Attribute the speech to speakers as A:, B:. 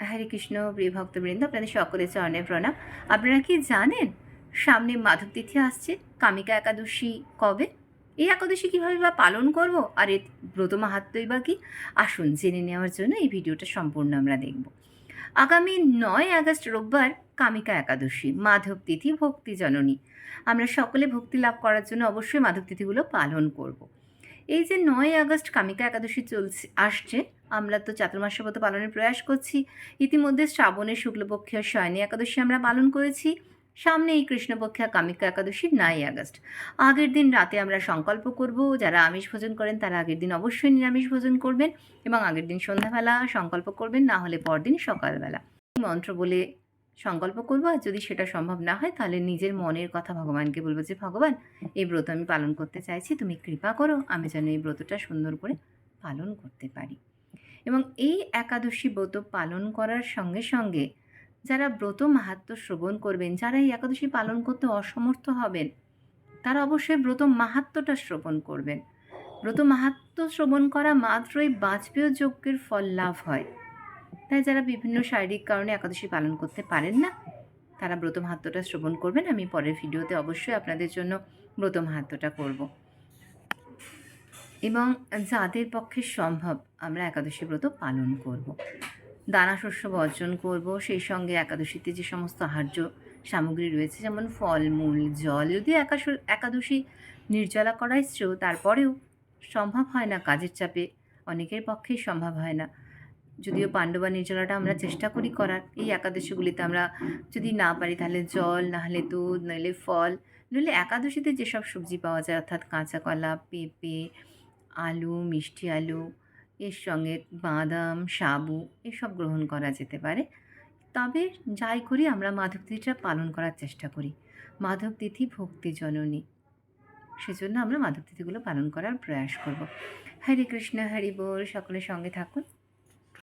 A: হরে কৃষ্ণ প্রিয় ভক্তবৃন্দ, আপনাদের সকলের চরণে প্রণাম। আপনারা কি জানেন সামনে মাধব তিথি আসছে? কামিকা একাদশী কবে? এই একাদশী কীভাবে বা পালন করব, আর এর ব্রত মাহাত্ম্যই বা কী? আসুন জেনে নেওয়ার জন্য এই ভিডিওটা সম্পূর্ণ আমরা দেখব। আগামী 9 আগস্ট রোববার কামিকা একাদশী, মাধব তিথি, ভক্তি জননী। আমরা সকলে ভক্তি লাভ করার জন্য অবশ্যই মাধব তিথিগুলো পালন করব। এই যে 9 আগস্ট কামিকা একাদশী আসছে, আমরা তো চাতুর্মাস্য ব্রত পালনের প্রয়াস করছি। ইতিমধ্যে শ্রাবণের শুক্লপক্ষীয় শয়নী একাদশী আমরা পালন করেছি। সামনে এই কৃষ্ণপক্ষিয়া কামিকা একাদশী 9 আগস্ট। আগের দিন রাতে আমরা সংকল্প করব, যারা আমিষ ভোজন করেন তারা আগের দিন অবশ্যই নিরামিষ ভোজন করবেন এবং আগের দিন সন্ধ্যাবেলা সংকল্প করবেন, না হলে পরদিন সকালবেলা মন্ত্র বলে সংকল্প করবো। আর যদি সেটা সম্ভব না হয় তাহলে নিজের মনের কথা ভগবানকে বলবো যে ভগবান, এই ব্রত আমি পালন করতে চাইছি, তুমি কৃপা করো আমি যেন এই ব্রতটা সুন্দর করে পালন করতে পারি। এবং এই একাদশী ব্রত পালন করার সঙ্গে সঙ্গে যারা ব্রত মাহাত্ম্য শ্রবণ করবেন, যারা এই একাদশী পালন করতে অসমর্থ হবেন, তারা অবশ্যই ব্রত মাহাত্ম্যটা শ্রবণ করবেন। ব্রত মাহাত্ম্য শ্রবণ করা মাত্রই বাজপেয় যজ্ঞের ফল লাভ হয়। তাই যারা বিভিন্ন শারীরিক কারণে একাদশী পালন করতে পারেন না, তারা ব্রত মাহাত্ম্যটা শ্রবণ করবেন। আমি পরের ভিডিওতে অবশ্যই আপনাদের জন্য ব্রত মাহাত্ম্যটা করব। এবং যাদের পক্ষে সম্ভব আমরা একাদশী ব্রত পালন করব। দানা শস্য বর্জন করব, সেই সঙ্গে একাদশীতে যে সমস্ত আহার্য সামগ্রী রয়েছে, যেমন ফলমূল, জল, যদি একাদশী নির্জলা করাই শ্রেয়, তারপরেও সম্ভব হয় না, কাজের চাপে অনেকের পক্ষেই সম্ভব হয় না। যদিও পাণ্ডবা নির্জলাটা আমরা চেষ্টা করি করার, এই একাদশীগুলিতে আমরা যদি না পারি তাহলে জল, নাহলে দুধ, নইলে ফল, নইলে একাদশীতে যেসব সবজি পাওয়া যায় অর্থাৎ কাঁচা কলা, পেঁপে, আলু, মিষ্টি আলু, এর সঙ্গে বাদাম, সাবু এসব গ্রহণ করা যেতে পারে। তবে যাই করি আমরা মাধব তিথিটা পালন করার চেষ্টা করি। মাধব তিথি ভক্তি জননী, সেজন্য আমরা মাধব তিথিগুলো পালন করার প্রয়াস করব। হরে কৃষ্ণ, হরি বল। সকলের সঙ্গে থাকুন।